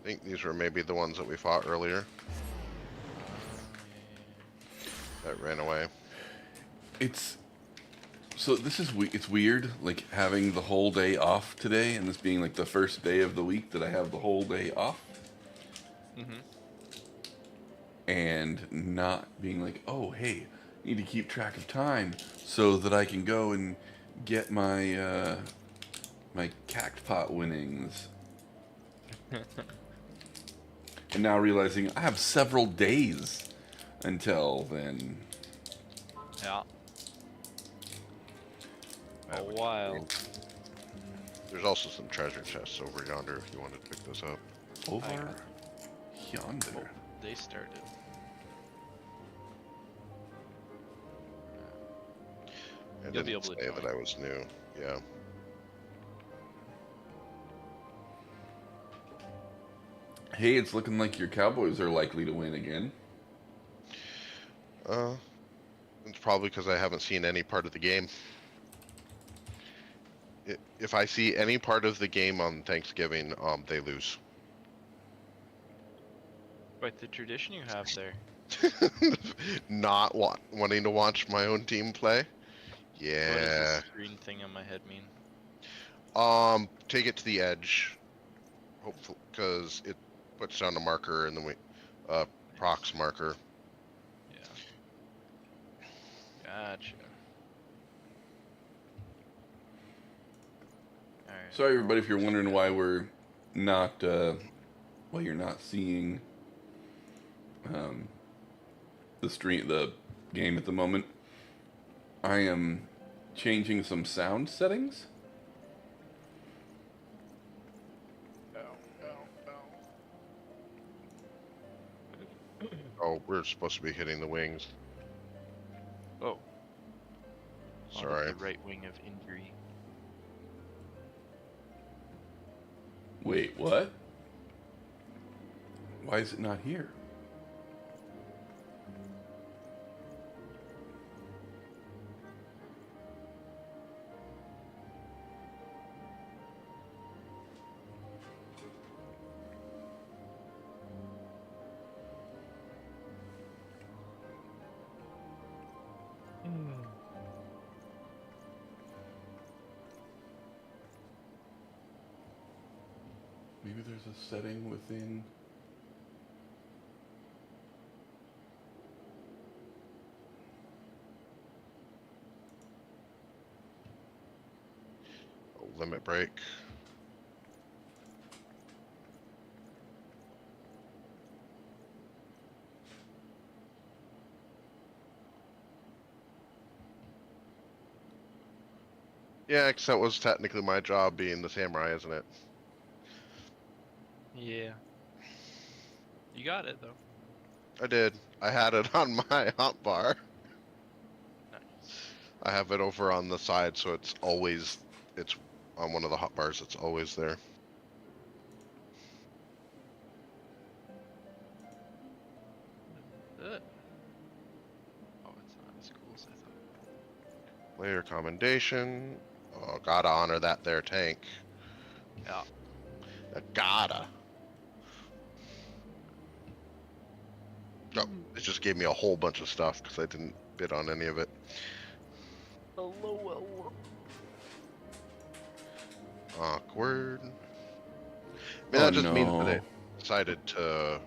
think these were maybe the ones that we fought earlier that ran away. It's so this is it's weird, like having the whole day off today, and this being like the first day of the week that I have the whole day off, and not being like, oh hey, I need to keep track of time so that I can go and get my my cactpot winnings. And now realizing I have several days until then. Yeah. A while. There's also some treasure chests over yonder if you wanted to pick this up. Over yonder. Oh, they started. I You'll be didn't able to say join. that I was new. Yeah. Hey, it's looking like your Cowboys are likely to win again. It's probably because I haven't seen any part of the game. If I see any part of the game on Thanksgiving, they lose. Quite the tradition you have there. Not wanting to watch my own team play. What does Yeah. this green thing on my head mean? Take it to the edge. Hopefully, because it puts down a marker in the prox marker. Yeah. Gotcha. Alright. Sorry, everybody, if you're wondering why we're not, why you're not seeing the game at the moment. I am changing some sound settings. Oh, we're supposed to be hitting the wings. Oh. Sorry. The right wing of injury. Wait, what? Why is it not here? Maybe there's a setting within. Limit break. Yeah, because that was technically my job being the samurai, isn't it? Yeah. You got it though. I did. I had it on my hotbar. Nice. I have it over on the side, so it's on one of the hotbars. It's always there. Oh, it's not as cool as I thought. Player commendation. Oh, gotta honor that there tank. Yeah. Gotta. Oh, it just gave me a whole bunch of stuff because I didn't bid on any of it. Hello. Awkward. I mean, that just means that it decided to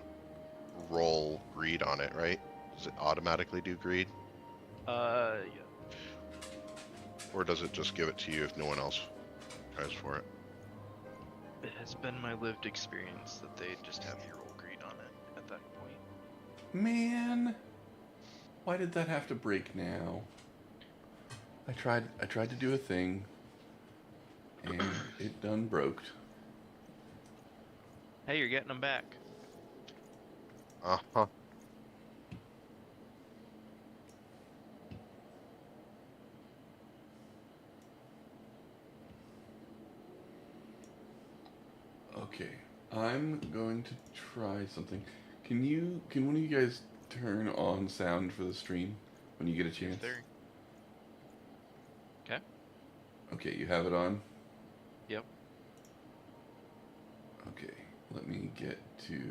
roll greed on it, right? Does it automatically do greed? Yeah. Or does it just give it to you if no one else tries for it? It has been my lived experience that they just have you roll greed on it at that point. Man, why did that have to break now? I tried to do a thing, and it done broke. Hey, you're getting them back. Uh-huh. Okay, I'm going to try something. Can one of you guys turn on sound for the stream when you get a chance? There. Okay. Okay, you have it on? Yep. Okay, let me get to...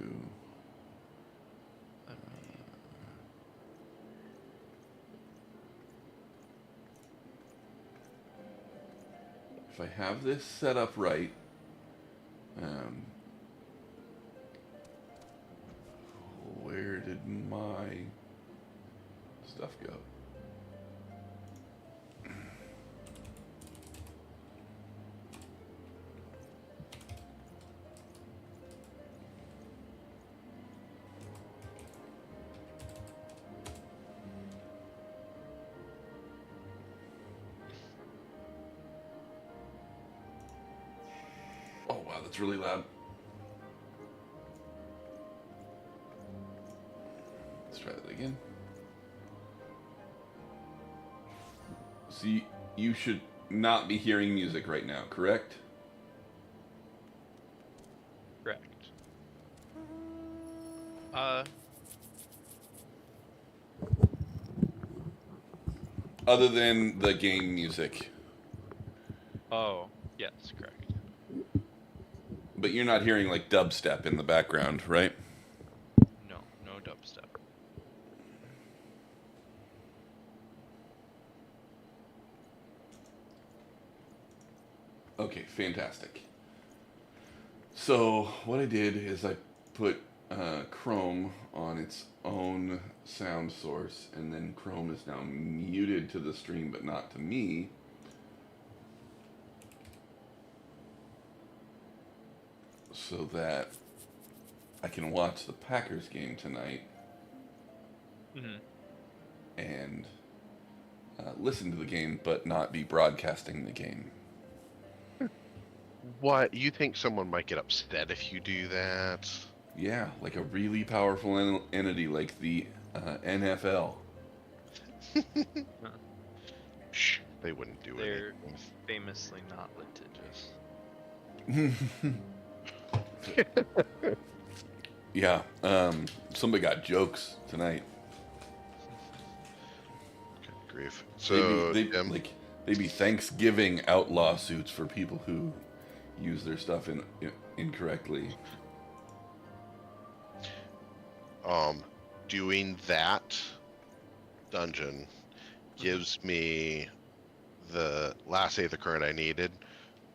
If I have this set up right, where did my stuff go? Oh wow, that's really loud. Let's try that again. See, you should not be hearing music right now, correct? Correct. Other than the game music. Oh, yes, correct. But you're not hearing like dubstep in the background, right? No, no dubstep. Okay, fantastic. So what I did is I put Chrome on its own sound source, and then Chrome is now muted to the stream but not to me. So that I can watch the Packers game tonight and listen to the game but not be broadcasting the game. What? You think someone might get upset if you do that? Yeah, like a really powerful entity like the NFL. Shh, they wouldn't do They're anything. famously not litigious. Yeah, somebody got jokes tonight. Good grief. So, they'd be Thanksgiving out lawsuits for people who use their stuff incorrectly. Doing that dungeon gives me the last day of the current I needed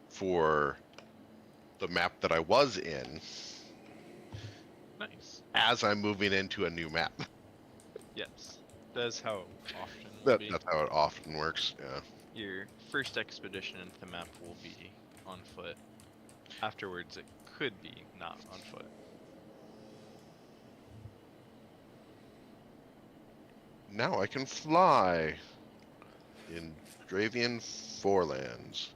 for the map that I was in. Nice. As I'm moving into a new map. Yes. That's how often it will be. That's how it often works, yeah. Your first expedition into the map will be on foot. Afterwards, it could be not on foot. Now I can fly in Dravian Forelands.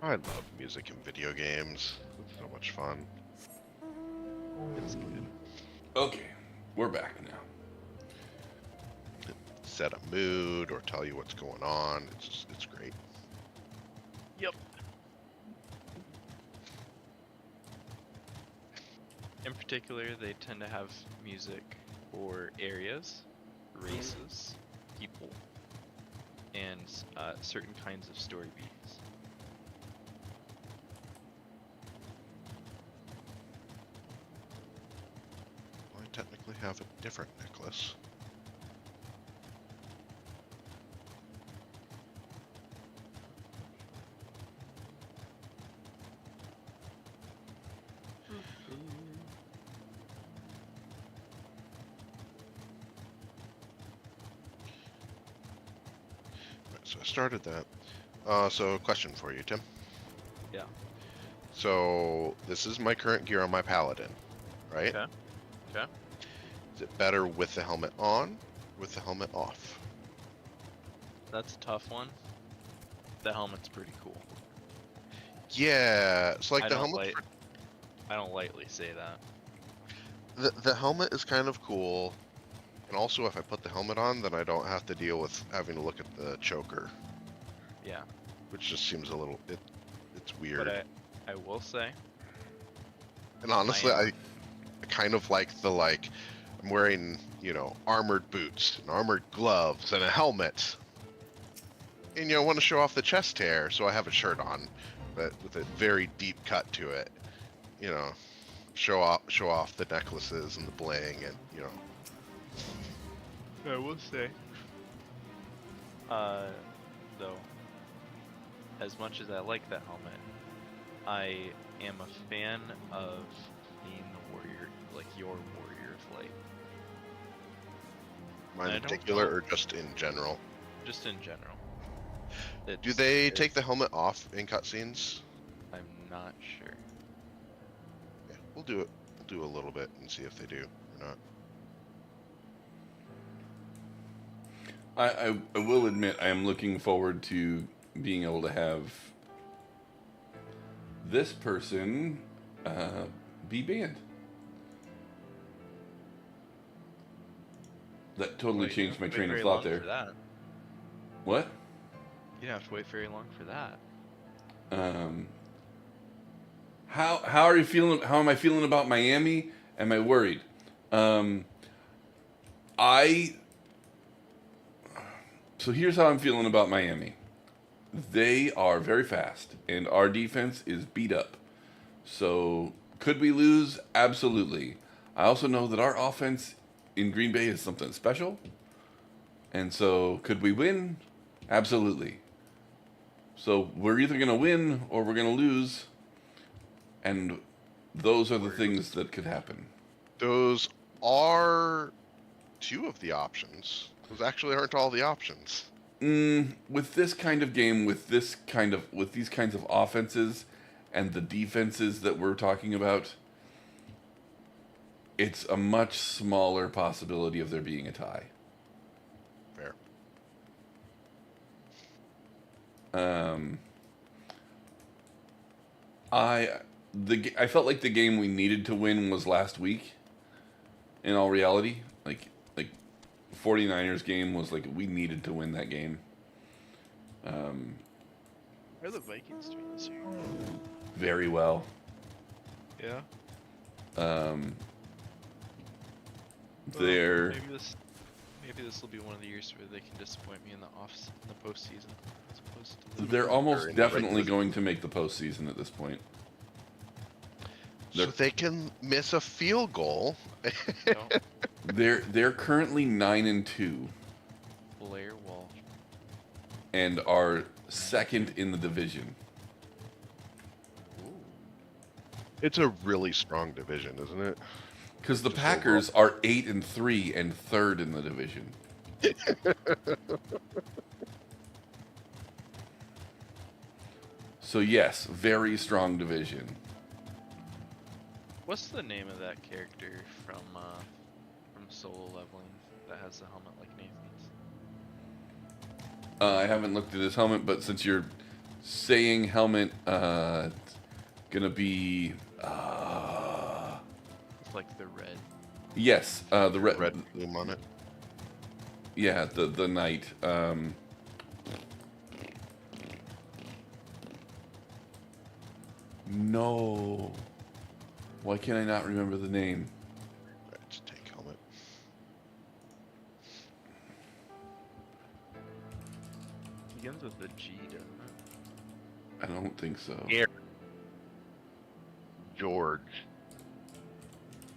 I love music in video games. It's so much fun. It's good. Okay, we're back now. Set a mood or tell you what's going on. It's great. Yep. In particular, they tend to have music for areas, races, people, and certain kinds of story beats. Well, I technically have a different necklace. So I started that. So question for you, Tim. Yeah. So this is my current gear on my paladin, right? Okay. Okay. Is it better with the helmet on, with the helmet off? That's a tough one. The helmet's pretty cool. Yeah, it's like I the don't helmet. I don't lightly say that. The helmet is kind of cool, And also, if I put the helmet on, then I don't have to deal with having to look at the choker, Yeah, which just seems a little it's weird. but I will say, And honestly, I am- I kind of like the I'm wearing, armored boots and armored gloves and a helmet. And want to show off the chest hair, so I have a shirt on, but with a very deep cut to it. Show off the necklaces and the bling and I will say, though, as much as I like that helmet, I am a fan of being the warrior, like your warrior of light. mine I in don't particular, know. or just in general. Just in general. Do they take the helmet off in cutscenes? I'm not sure. Yeah, we'll do it. We'll do a little bit and see if they do or not. I will admit I am looking forward to being able to have this person be banned. That totally Wait, you changed my don't have to train wait of very thought long there. for that. What? You don't have to wait very long for that. How are you feeling? How am I feeling about Miami? Am I worried? So here's how I'm feeling about Miami. They are very fast, and our defense is beat up. So could we lose? Absolutely. I also know that our offense in Green Bay is something special. And so could we win? Absolutely. So we're either going to win or we're going to lose. And those are the things that could happen. Those are two of the options. Those actually aren't all the options. With this kind of game, with these kinds of offenses and the defenses that we're talking about, it's a much smaller possibility of there being a tie. Fair. I felt like the game we needed to win was last week. In all reality, like 49ers game was like we needed to win that game. How are the Vikings doing this year? Very well. Yeah. They're Maybe this will be one of the years where they can disappoint me in the postseason, as opposed to they're almost in definitely regular- going to make the postseason at this point. So they can miss a field goal. no, They're currently 9-2 Blair Walsh. and are second in the division. It's a really strong division, isn't it? Because the Just Packers are 8-3 and third in the division. So yes, very strong division. What's the name of that character from Solo Leveling that has the helmet like Nathan's? I haven't looked at his helmet, but since you're saying helmet, it's gonna be With like the red. yes, the red. Red bloom on it. Yeah, the knight. No. Why can I not remember the name? Right, it's a tank helmet. Begins with a G, doesn't it? I don't think so. Here. George.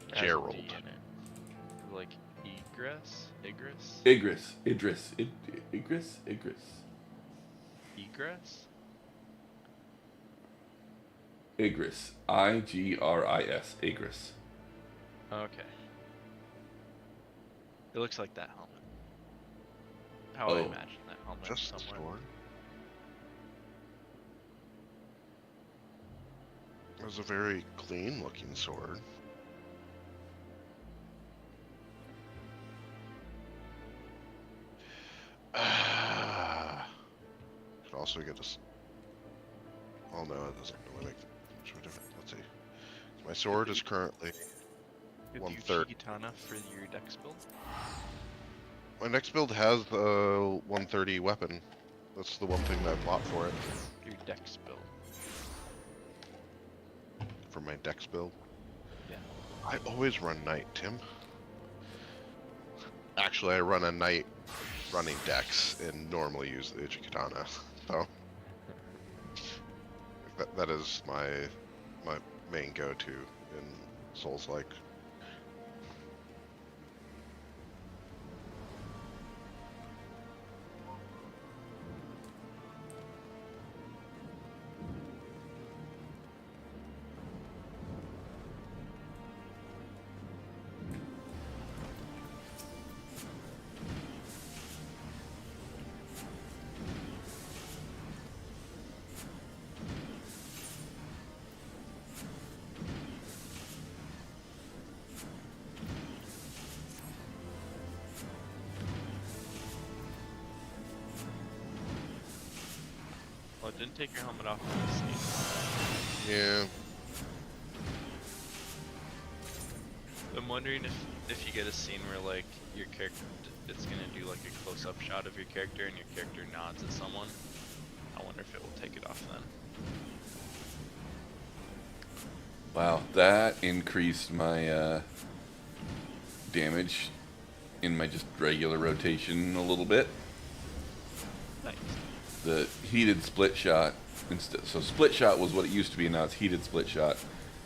It has a Gerald. D in it. Like Egress? Idris. Egress? Igris. Igris. Igris. Okay. It looks like that helmet. How I Oh. imagine that helmet Just the somewhere. sword. It was a very clean looking sword. Could also get this. Oh no, it doesn't really make much of a difference. Let's see. My sword is currently Could you 1/3. Katana for your dex build? My next build has a 130 weapon. That's the one thing that I bought for it. Your dex build. For my dex build. Yeah. I always run knight, Tim. Actually, I run a knight running dex and normally use the Uchi-Katana. So that is my main go-to in Souls-like. Well, it didn't take your helmet off in this scene. Yeah. I'm wondering if you get a scene where like your character, it's gonna do like a close-up shot of your character and your character nods at someone. I wonder if it will take it off then. Wow, that increased my damage in my just regular rotation a little bit. Nice. The heated split shot instead, so split shot was what it used to be, and now it's heated split shot,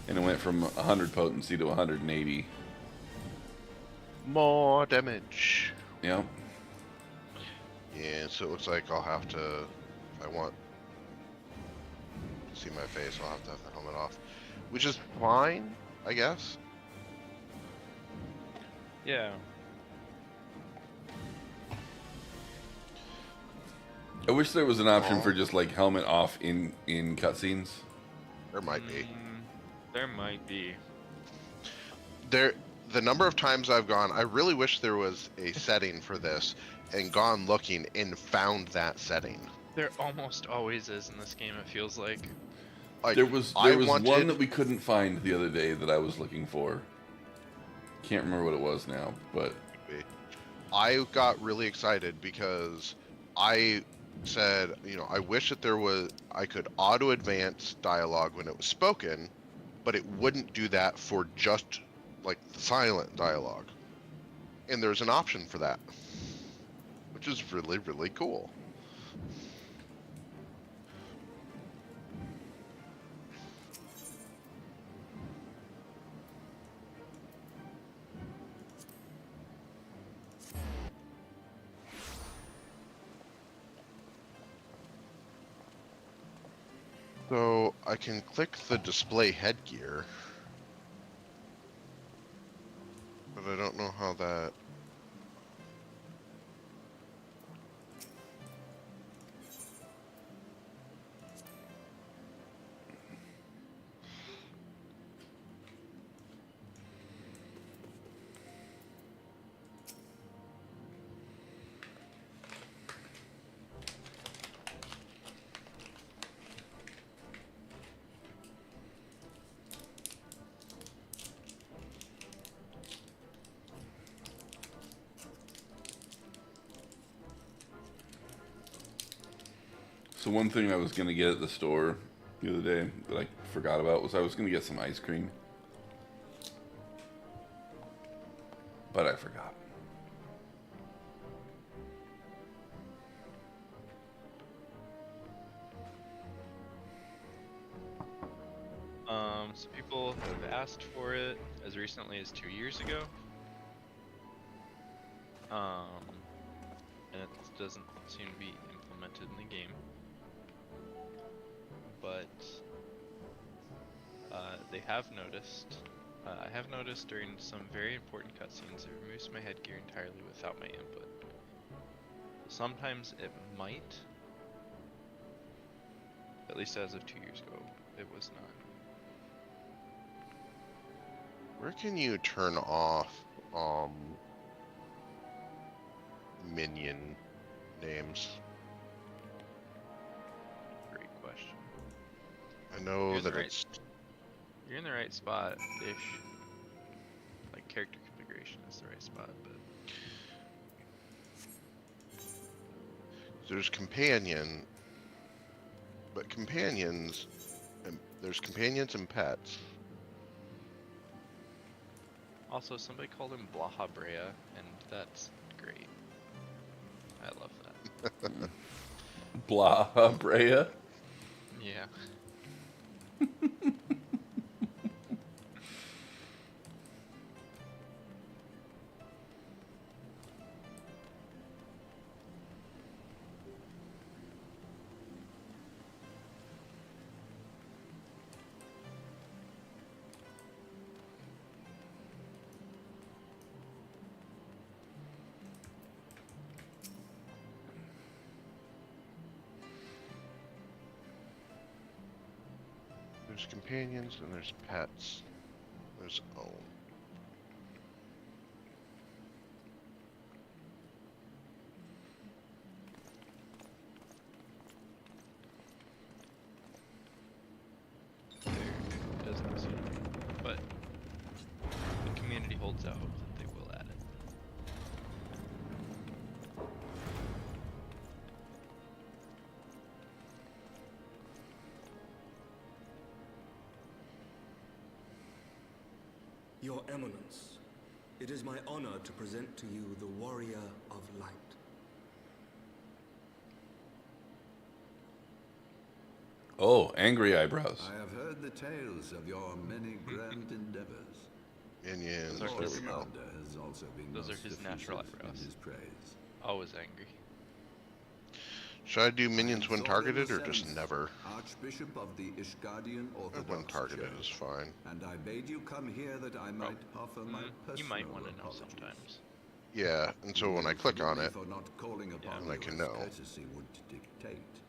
and it went from 100 potency to 180. More damage. Yeah. Yeah, so it looks like I'll have to, if I want to see my face, I'll have to have the helmet off. Which is fine, I guess. Yeah. I wish there was an option Aw. for just like helmet off in cutscenes. There might be. There might be. The number of times I've gone, I really wish there was a setting for this, and gone looking and found that setting. There almost always is in this game, it feels like. Like, There was I one wanted- that we couldn't find the other day that I was looking for. Can't remember what it was now, but I got really excited because I said, you know, I wish that I could auto advance dialogue when it was spoken, but it wouldn't do that for just like the silent dialogue. And there's an option for that, which is really, really cool. So I can click the display headgear, but I don't know how that. so one thing I was gonna get at the store the other day that I forgot about was I was gonna get some ice cream, but I forgot. So people have asked for it as recently as 2 years ago. And it doesn't seem to be implemented in the game. But they have noticed. I have noticed during some very important cutscenes it removes my headgear entirely without my input. Sometimes it might. At least as of 2 years ago, it was not. Where can you turn off minion names? Great question. I know Here's that right. it's You're in the right spot-ish. Like character configuration is the right spot, but there's companion, but companions, and there's companions and pets. Also, somebody called him Blaha Brea, and that's great. I love that. Blah, Brea. Yeah. There's companions and there's pets. There's own. There doesn't seem, but the community holds out hope that they will add it. Your Eminence, it is my honor to present to you the Warrior of Light. Oh, angry eyebrows. I have heard the tales of your many grand endeavors. Minions. Those are There his- we go. Commander has also been Those are most his natural effusive in eyebrows. his praise. Always angry. Should I do minions when Exalt in targeted the or just sense, never? Archbishop of the Ishgardian Orthodox When targeted Church, is fine. and I bade you come here that I might offer my personal You might want to know apologies. sometimes. Yeah, and so when I click Forgive on me it, for not calling upon I you can as know. courtesy would dictate.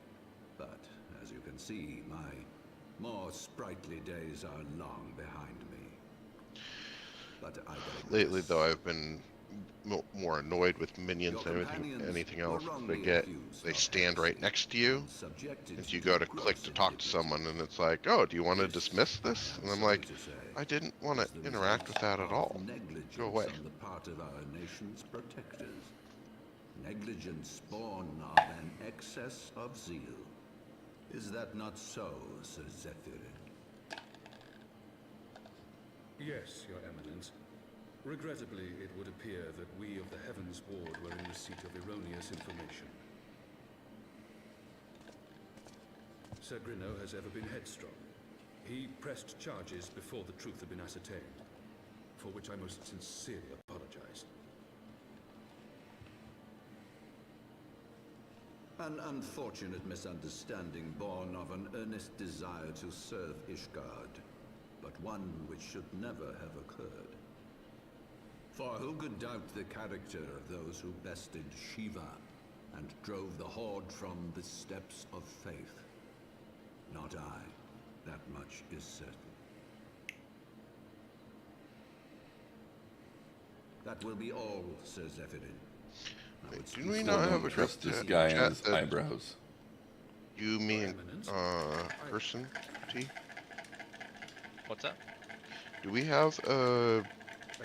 But as you can see, my more sprightly days are long behind me. But I digress. lately though I've been more annoyed with minions Your than companions anything were else. They wrongly get, accused they of stand right heresy next to you, and subjected and you to go to click gross to talk to indignity. someone, and it's like, oh, do you want to This, dismiss I this? am And I'm sorry like, to say, I didn't want is to the interact with result that at of all. negligence Go away. on the part of our nation's protectors. Negligence born of an excess of zeal. Is that not so, Sir Zephyrin? Yes, Your Eminence. Regrettably, it would appear that we of the Heavens Ward were in receipt of erroneous information. Sir Grinno has ever been headstrong. He pressed charges before the truth had been ascertained, for which I most sincerely apologize. An unfortunate misunderstanding born of an earnest desire to serve Ishgard, but one which should never have occurred. For who could doubt the character of those who bested Shiva and drove the Horde from the steps of faith? Not I. That much is certain. That will be all, Sir Zephyrin. I would Do speak we for not Still have don't a trust group this to guy and chat his that eyebrows. you, me, Your and Eminence, person T? What's that? Do we have a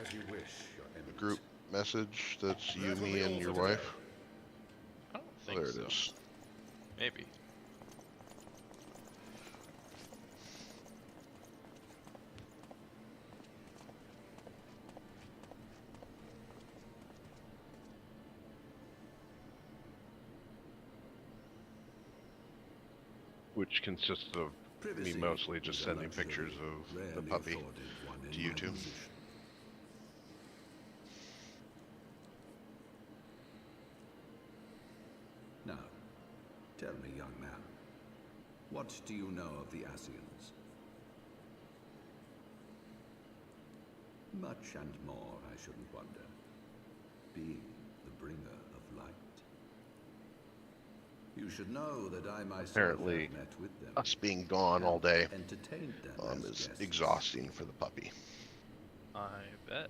as you wish, Your Eminence. group message that's you, That will me, be and all your for wife? today. I don't Oh, think there so. it is. Maybe. Which consists of me Privacy mostly just is a sending luxury pictures of the rarely puppy afforded one in to you my two. position. Now, tell me, young man, what do you know of the Asians? Much and more, I shouldn't wonder. Being the bringer of light. You should know that I myself Apparently, have met with them. Us being gone all day Entertained them as is guests. exhausting for the puppy. I bet.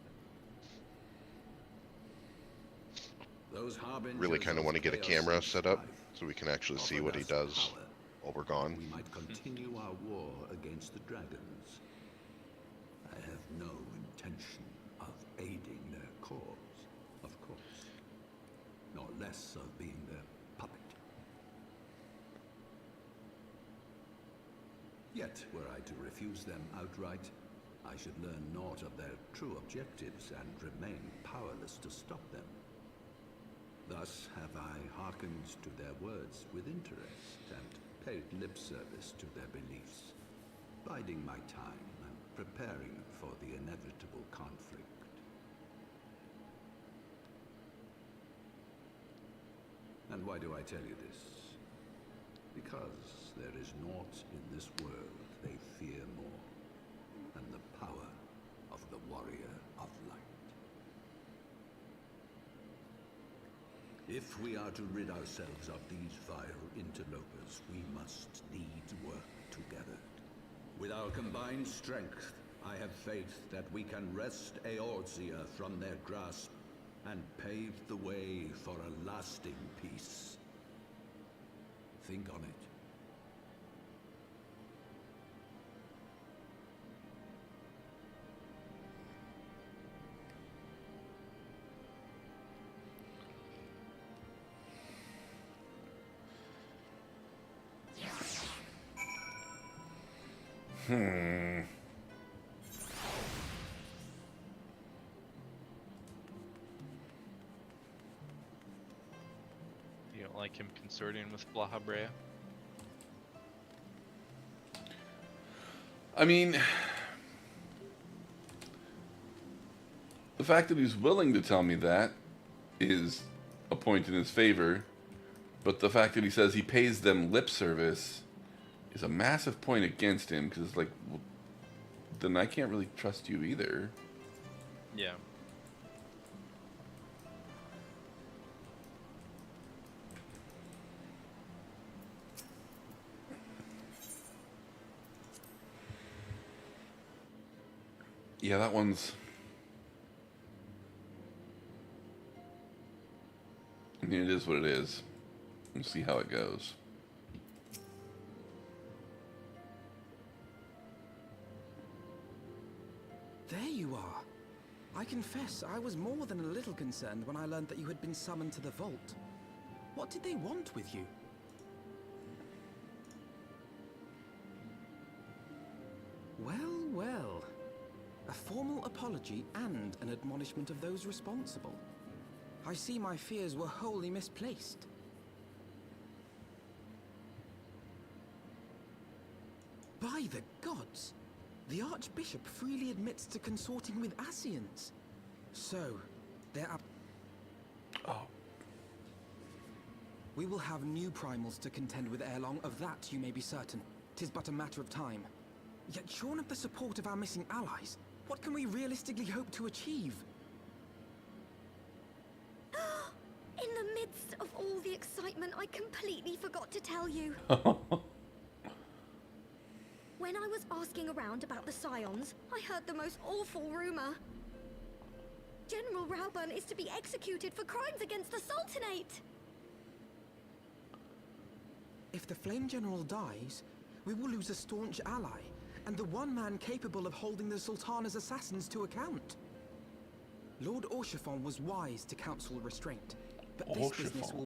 Those Really kind of want to get a camera set up so we can actually see what he does Power. while we're gone. We might continue our war against the dragons. I have no intention of aiding their cause, of course. Nor less of being their puppet. Yet, were I to refuse them outright, I should learn naught of their true objectives and remain powerless to stop them. Thus have I hearkened to their words with interest and paid lip service to their beliefs, biding my time and preparing for the inevitable conflict. And why do I tell you this? Because there is naught in this world they fear more than the power of the warrior of light. If we are to rid ourselves of these vile interlopers, we must needs work together. With our combined strength, I have faith that we can wrest Eorzea from their grasp and pave the way for a lasting peace. Think on it. You don't like him consorting with Blaha Brea? I mean, the fact that he's willing to tell me that is a point in his favor, but the fact that he says he pays them lip service is a massive point against him, because it's like, well, then I can't really trust you either. Yeah. Yeah, that one's... I mean, it is what it is. We'll see how it goes. There you are. I confess, I was more than a little concerned when I learned that you had been summoned to the vault. What did they want with you? Well, well. A formal apology and an admonishment of those responsible. I see my fears were wholly misplaced. By the gods! The Archbishop freely admits to consorting with Ascians. So, there are... Oh. We will have new primals to contend with ere long, of that you may be certain. 'Tis but a matter of time. Yet shorn of the support of our missing allies, what can we realistically hope to achieve? In the midst of all the excitement, I completely forgot to tell you. When I was asking around about the Scions, I heard the most awful rumor. General Rauburn is to be executed for crimes against the Sultanate. If the Flame General dies, we will lose a staunch ally, and the one man capable of holding the Sultana's assassins to account. Lord Orchiffon was wise to counsel restraint, but this business will